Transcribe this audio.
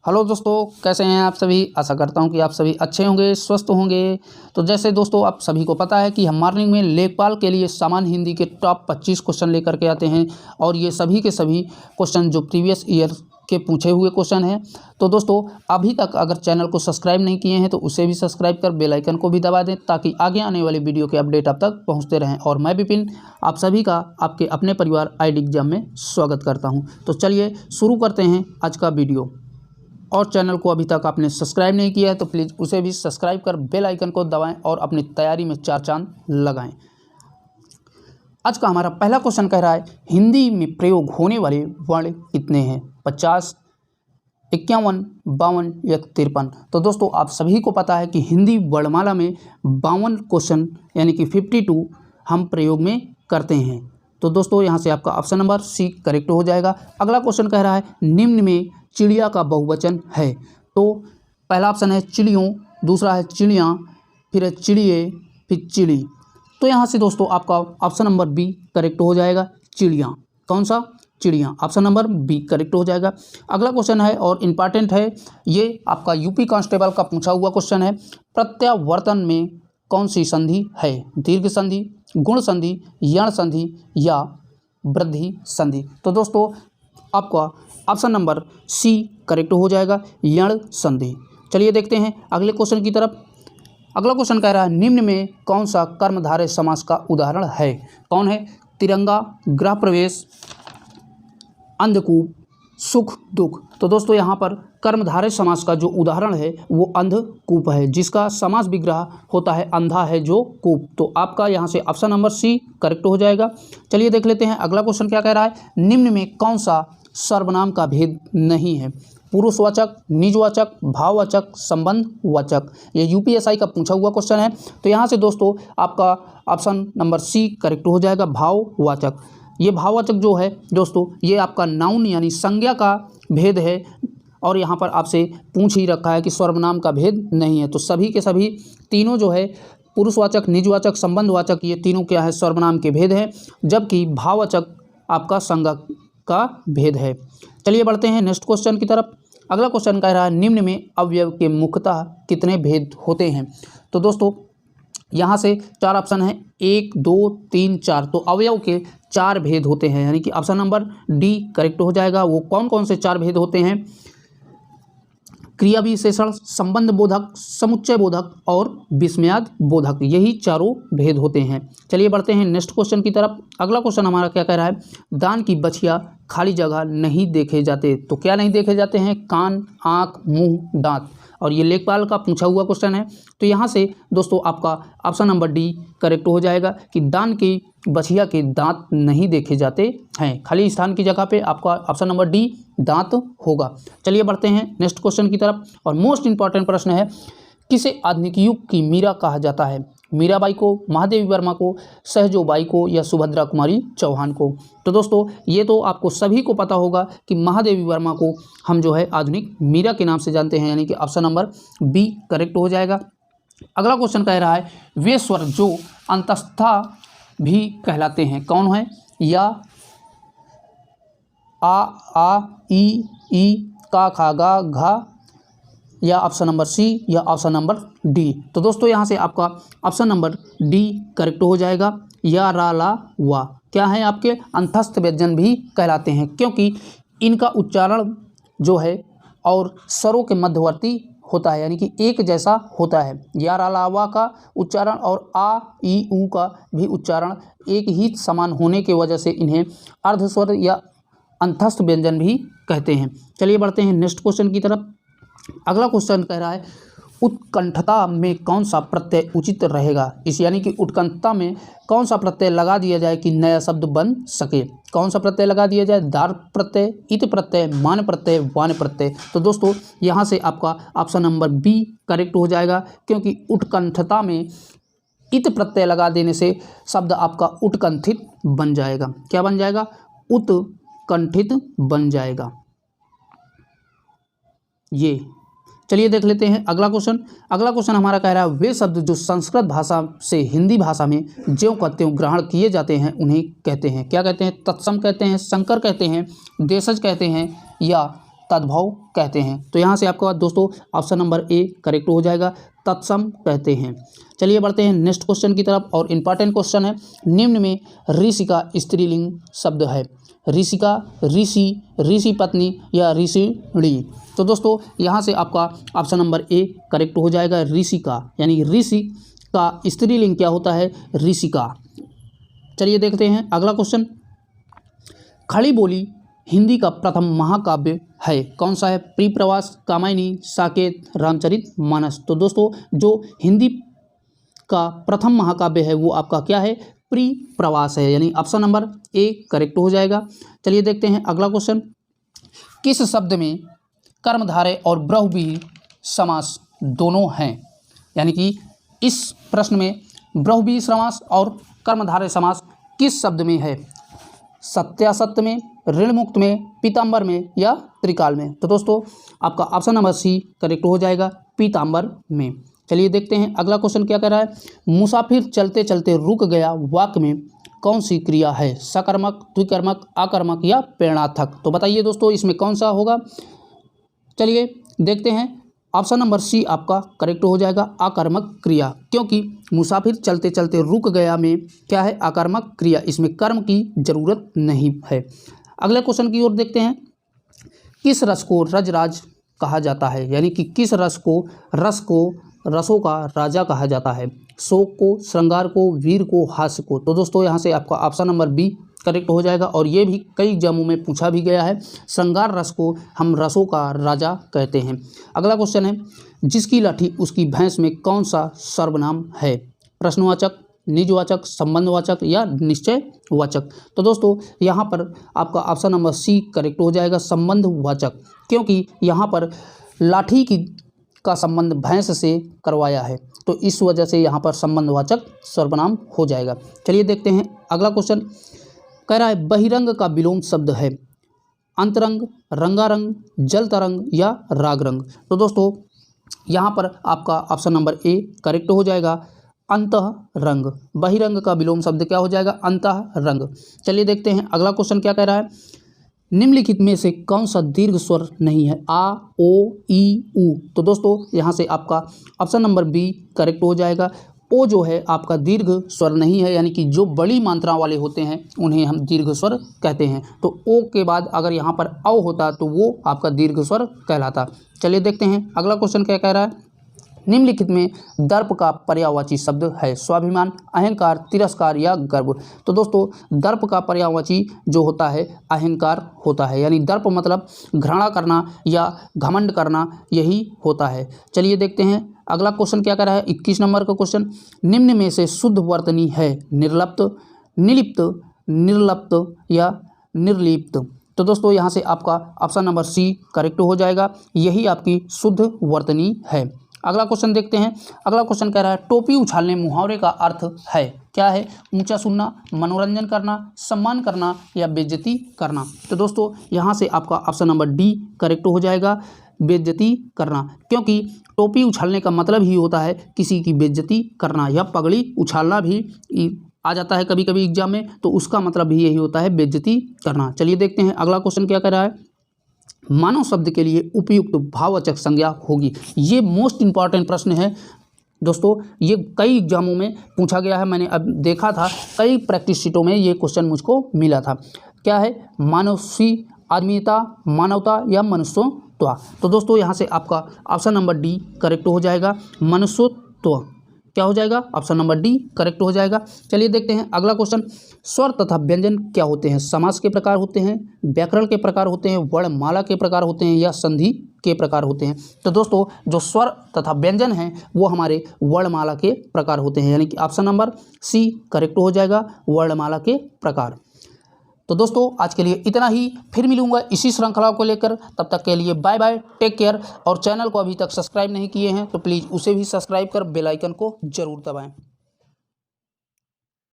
Hello दोस्तों, कैसे हैं आप सभी। आशा करता हूं कि आप सभी अच्छे होंगे, स्वस्थ होंगे। तो जैसे दोस्तों आप सभी को पता है कि हम मॉर्निंग में लेखपाल के लिए सामान्य हिंदी के टॉप 25 क्वेश्चन लेकर के आते हैं और ये सभी के सभी क्वेश्चन जो प्रीवियस ईयर के पूछे हुए क्वेश्चन हैं। तो दोस्तों अभी तक अगर चैनल को सब्सक्राइब नहीं किए हैं तो उसे भी सब्सक्राइब कर बेल आइकन को भी दबा दें ताकि आगे आने वाली वीडियो के अपडेट आप तक पहुँचते रहें। और मैं विपिन आप सभी का आपके अपने परिवार आईडी एग्जाम में स्वागत करता हूँ। तो चलिए शुरू करते हैं आज का वीडियो। और चैनल को अभी तक आपने सब्सक्राइब नहीं किया है तो प्लीज़ उसे भी सब्सक्राइब कर बेल आइकन को दबाएं और अपनी तैयारी में 4 चांद लगाएं। आज का हमारा पहला क्वेश्चन कह रहा है हिंदी में प्रयोग होने वाले वर्ण कितने हैं, 50, 51, 52 या 53। तो दोस्तों आप सभी को पता है कि हिंदी वर्णमाला में 52 क्वेश्चन यानी कि 52 हम प्रयोग में करते हैं। तो दोस्तों यहाँ से आपका ऑप्शन नंबर सी करेक्ट हो जाएगा। अगला क्वेश्चन कह रहा है निम्न में चिड़िया का बहुवचन है। तो पहला ऑप्शन है चिड़ियों, दूसरा है चिड़ियाँ, फिर है चिड़िए, फिर चिड़ी। तो यहाँ से दोस्तों आपका ऑप्शन नंबर बी करेक्ट हो जाएगा, चिड़ियाँ। कौन सा? चिड़ियाँ। ऑप्शन नंबर बी करेक्ट हो जाएगा। अगला क्वेश्चन है और इम्पॉर्टेंट है, ये आपका यूपी कांस्टेबल का पूछा हुआ क्वेश्चन है। प्रत्यावर्तन में कौन सी संधि है, दीर्घ संधि, गुण संधि, यण संधि या वृद्धि संधि। तो दोस्तों आपका ऑप्शन नंबर सी करेक्ट हो जाएगा, यण संधि। चलिए देखते हैं अगले क्वेश्चन की तरफ। अगला क्वेश्चन कह रहा है निम्न में कौन सा कर्मधारय समास का उदाहरण है। कौन है? तिरंगा, गृह प्रवेश, अंधकूप, सुख दुख। तो दोस्तों यहाँ पर कर्मधारय समास का जो उदाहरण है वो अंधकूप है, जिसका समास विग्रह होता है अंधा है जो कूप। तो आपका यहाँ से ऑप्शन नंबर सी करेक्ट हो जाएगा। चलिए देख लेते हैं अगला क्वेश्चन क्या कह रहा है निम्न में कौन सा सर्वनाम का भेद नहीं है, पुरुषवाचक, निजवाचक, भाववाचक, संबंधवाचक। ये यूपीएसआई का पूछा हुआ क्वेश्चन है। तो यहाँ से दोस्तों आपका ऑप्शन नंबर सी करेक्ट हो जाएगा, भाववाचक। ये भाववाचक जो है दोस्तों ये आपका नाउन यानी संज्ञा का भेद है और यहाँ पर आपसे पूछ ही रखा है कि सर्वनाम का भेद नहीं है। तो सभी के सभी तीनों जो है पुरुषवाचक, निजवाचक, संबंधवाचक, ये तीनों क्या है, सर्वनाम के भेद है, जबकि भाववाचक आपका संज्ञा का भेद है। चलिए बढ़ते हैं नेक्स्ट क्वेश्चन की तरफ। अगला क्वेश्चन कह रहा है निम्न में अवयव के मुख्यतः कितने भेद होते हैं। तो दोस्तों यहाँ से 4 ऑप्शन है, 1, 2, 3, 4। तो अवयव के 4 भेद होते हैं यानी कि ऑप्शन नंबर डी करेक्ट हो जाएगा। वो कौन कौन से 4 भेद होते हैं? क्रिया विशेषण, संबंध बोधक, समुच्चय बोधक और विस्मयाद बोधक, यही चारों भेद होते हैं। चलिए बढ़ते हैं नेक्स्ट क्वेश्चन की तरफ। अगला क्वेश्चन हमारा क्या कह रहा है दान की बछिया खाली जगह नहीं देखे जाते। तो क्या नहीं देखे जाते हैं? कान, आँख, मुंह, दांत। और ये लेखपाल का पूछा हुआ क्वेश्चन है। तो यहाँ से दोस्तों आपका ऑप्शन नंबर डी करेक्ट हो जाएगा कि दान की बछिया के दांत नहीं देखे जाते हैं। खाली स्थान की जगह पे आपका ऑप्शन नंबर डी दांत होगा। चलिए बढ़ते हैं नेक्स्ट क्वेश्चन की तरफ। और मोस्ट इंपॉर्टेंट प्रश्न है किसे आधुनिक युग की मीरा कहा जाता है? मीराबाई को, महादेवी वर्मा को, सहजोबाई को या सुभद्रा कुमारी चौहान को। तो दोस्तों ये तो आपको सभी को पता होगा कि महादेवी वर्मा को हम जो है आधुनिक मीरा के नाम से जानते हैं यानी कि ऑप्शन नंबर बी करेक्ट हो जाएगा। अगला क्वेश्चन कह रहा है वे स्वर जो अंतस्था भी कहलाते हैं कौन है? या आ, ई, का, खा, गा, घा या ऑप्शन नंबर सी या ऑप्शन नंबर डी। तो दोस्तों यहाँ से आपका ऑप्शन नंबर डी करेक्ट हो जाएगा, या, रा, ला, वा क्या है आपके अंतस्थ व्यंजन भी कहलाते हैं क्योंकि इनका उच्चारण जो है और स्वरों के मध्यवर्ती होता है यानी कि एक जैसा होता है। या, रा, ला, वा का उच्चारण और आ, ई, ऊ का भी उच्चारण एक ही समान होने की वजह से इन्हें अर्धस्वर या अंतस्थ व्यंजन भी कहते हैं। चलिए बढ़ते हैं नेक्स्ट क्वेश्चन की तरफ। अगला क्वेश्चन कह रहा है उत्कंठता में कौन सा प्रत्यय उचित रहेगा। इस यानी कि उत्कंठता में कौन सा प्रत्यय लगा दिया जाए कि नया शब्द बन सके। कौन सा प्रत्यय लगा दिया जाए? दार प्रत्यय, इत प्रत्यय, मान प्रत्यय, वान प्रत्यय। तो दोस्तों यहाँ से आपका ऑप्शन नंबर बी करेक्ट हो जाएगा क्योंकि उत्कंठता में इत प्रत्यय लगा देने से शब्द आपका उत्कंठित बन जाएगा। क्या बन जाएगा? उत्कंठित बन जाएगा। ये चलिए देख लेते हैं अगला क्वेश्चन। अगला क्वेश्चन हमारा कह रहा है वे शब्द जो संस्कृत भाषा से हिंदी भाषा में ज्यों का त्यों ग्रहण किए जाते हैं उन्हें कहते हैं क्या कहते हैं? तत्सम कहते हैं, संकर कहते हैं, देशज कहते हैं या तद्भव कहते हैं। तो यहाँ से आपका दोस्तों ऑप्शन नंबर ए करेक्ट हो जाएगा, तत्सम कहते हैं। चलिए बढ़ते हैं नेक्स्ट क्वेश्चन की तरफ, और इम्पॉर्टेंट क्वेश्चन है, निम्न में ऋषि का स्त्रीलिंग शब्द है। ऋषि का ऋषि, ऋषि पत्नी या ऋषिणी। तो दोस्तों यहाँ से आपका ऑप्शन नंबर ए करेक्ट हो जाएगा, ऋषि का, यानी ऋषि का स्त्रीलिंग क्या होता है, ऋषिका। चलिए देखते हैं अगला क्वेश्चन। खड़ी बोली हिंदी का प्रथम महाकाव्य है, कौन सा है? प्रियप्रवास, कामायनी, साकेत, रामचरित मानस। तो दोस्तों जो हिंदी का प्रथम महाकाव्य है वो आपका क्या है, प्रियप्रवास है, यानी ऑप्शन नंबर ए करेक्ट हो जाएगा। चलिए देखते हैं अगला क्वेश्चन। किस शब्द में कर्मधारय और बहुव्रीहि समास दोनों हैं? यानी कि इस प्रश्न में बहुव्रीहि समास और कर्मधारय समास किस शब्द में है? सत्यासत्य में, ऋणमुक्त में, पीताम्बर में या त्रिकाल में? तो दोस्तों आपका ऑप्शन नंबर सी करेक्ट हो जाएगा, पीताम्बर में। चलिए देखते हैं अगला क्वेश्चन क्या कह रहा है। मुसाफिर चलते चलते रुक गया वाक्य में कौन सी क्रिया है? सकर्मक, द्विकर्मक, आकर्मक या प्रेरणार्थक? तो बताइए दोस्तों इसमें कौन सा होगा। चलिए देखते हैं, ऑप्शन नंबर सी आपका करेक्ट हो जाएगा, आकर्मक क्रिया, क्योंकि मुसाफिर चलते चलते रुक गया में क्या है, आकर्मक क्रिया, इसमें कर्म की जरूरत नहीं है। अगले क्वेश्चन की ओर देखते हैं। किस रस को रजराज कहा जाता है? यानी कि किस रस को रसों का राजा कहा जाता है? शोक को, श्रृंगार को, वीर को, हास्य को? तो दोस्तों यहाँ से आपका ऑप्शन नंबर बी करेक्ट हो जाएगा, और ये भी कई एग्जामों में पूछा भी गया है। श्रृंगार रस को हम रसों का राजा कहते हैं। अगला क्वेश्चन है, जिसकी लाठी उसकी भैंस में कौन सा सर्वनाम है? प्रश्नवाचक, निजवाचक, संबंधवाचक या निश्चयवाचक? तो दोस्तों यहाँ पर आपका ऑप्शन नंबर सी करेक्ट हो जाएगा, संबंधवाचक, क्योंकि यहाँ पर लाठी का संबंध भैंस से करवाया है, तो इस वजह से यहाँ पर संबंधवाचक सर्वनाम हो जाएगा। चलिए देखते हैं अगला क्वेश्चन। कह रहा है बहिरंग का विलोम शब्द है अंतरंग, रंगारंग, जल तरंग या रागरंग? तो दोस्तों यहाँ पर आपका ऑप्शन नंबर ए करेक्ट हो जाएगा, अंतरंग। बहिरंग का विलोम शब्द क्या हो जाएगा, अंतरंग। चलिए देखते हैं अगला क्वेश्चन क्या कह रहा है। निम्नलिखित में से कौन सा दीर्घ स्वर नहीं है? आ, ओ, ई, उ? तो दोस्तों यहाँ से आपका ऑप्शन नंबर बी करेक्ट हो जाएगा। ओ जो है आपका दीर्घ स्वर नहीं है, यानी कि जो बड़ी मात्रा वाले होते हैं उन्हें हम दीर्घ स्वर कहते हैं। तो ओ के बाद अगर यहाँ पर औ होता तो वो आपका दीर्घ स्वर कहलाता। चलिए देखते हैं अगला क्वेश्चन क्या कह रहा है। निम्नलिखित में दर्प का पर्यायवाची शब्द है? स्वाभिमान, अहंकार, तिरस्कार या गर्व? तो दोस्तों दर्प का पर्यायवाची जो होता है अहंकार होता है, यानी दर्प मतलब घृणा करना या घमंड करना, यही होता है। चलिए देखते हैं अगला क्वेश्चन क्या कर रहा है, 21 नंबर का क्वेश्चन। निम्न में से शुद्ध वर्तनी है? निर्लिप्त, निलिप्त, निर्लिप्त या निर्लिप्त? तो दोस्तों यहाँ से आपका ऑप्शन नंबर सी करेक्ट हो जाएगा, यही आपकी शुद्ध वर्तनी है। अगला क्वेश्चन देखते हैं। अगला क्वेश्चन कह रहा है टोपी उछालने मुहावरे का अर्थ है? क्या है? ऊंचा सुनना, मनोरंजन करना, सम्मान करना या बेइज्जती करना? तो दोस्तों यहाँ से आपका ऑप्शन नंबर डी करेक्ट हो जाएगा, बेइज्जती करना, क्योंकि टोपी उछालने का मतलब ही होता है किसी की बेइज्जती करना, या पगड़ी उछालना भी आ जाता है कभी कभी एग्जाम में, तो उसका मतलब भी यही होता है बेइज्जती करना। चलिए देखते हैं अगला क्वेश्चन क्या कह रहा है। मानव शब्द के लिए उपयुक्त भाववाचक संज्ञा होगी? ये मोस्ट इंपॉर्टेंट प्रश्न है दोस्तों, ये कई एग्जामों में पूछा गया है, मैंने अब देखा था कई प्रैक्टिस शीटों में ये क्वेश्चन मुझको मिला था। क्या है? मानवी, आदमीयता, मानवता या मनुष्यत्व? तो दोस्तों यहाँ से आपका ऑप्शन नंबर डी करेक्ट हो जाएगा, मनुष्यत्व। क्या हो जाएगा? ऑप्शन नंबर डी करेक्ट हो जाएगा। चलिए देखते हैं अगला क्वेश्चन। स्वर तथा व्यंजन क्या होते हैं? समास के प्रकार होते हैं, व्याकरण के प्रकार होते हैं, वर्णमाला के प्रकार होते हैं या संधि के प्रकार होते हैं? तो दोस्तों जो स्वर तथा व्यंजन हैं वो हमारे वर्णमाला के प्रकार होते हैं, यानी कि ऑप्शन नंबर सी करेक्ट हो जाएगा, वर्णमाला के प्रकार। तो दोस्तों आज के लिए इतना ही, फिर मिलूंगा इसी श्रृंखला को लेकर, तब तक के लिए बाय बाय, टेक केयर। और चैनल को अभी तक सब्सक्राइब नहीं किए हैं तो प्लीज़ उसे भी सब्सक्राइब कर बेल आइकन को जरूर दबाएं।